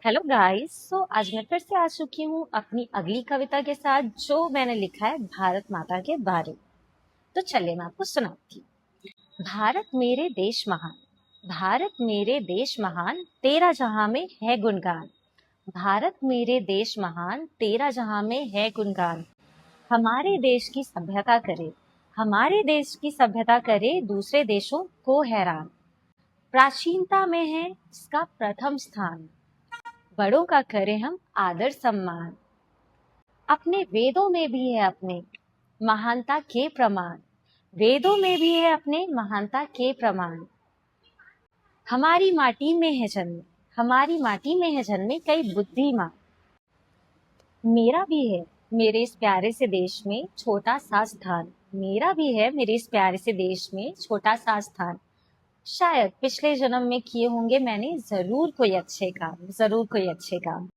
Hello guys. आज मैं फिर से आ चुकी हूँ अपनी अगली कविता के साथ जो मैंने लिखा है भारत माता के बारे में। तो चलिए मैं आपको सुनाती हूँ। भारत मेरे देश महान, भारत मेरे देश महान, तेरा जहां में है गुणगान। भारत मेरे देश महान, तेरा जहां में है गुणगान। हमारे देश की सभ्यता करे, हमारे देश की सभ्यता करे दूसरे देशों को हैरान। प्राचीनता में है इसका प्रथम स्थान, बड़ों का करें हम आदर सम्मान। अपने वेदों में भी है अपने महानता के प्रमाण, वेदों में भी है अपने महानता के प्रमाण। हमारी माटी में है जन्मे, हमारी माटी में है जन्मे कई बुद्धिमान। मेरा भी है मेरे इस प्यारे से देश में छोटा सा स्थान, मेरा भी है मेरे इस प्यारे से देश में छोटा सा स्थान। शायद पिछले जन्म में किए होंगे मैंने जरूर कोई अच्छे काम, जरूर कोई अच्छे काम।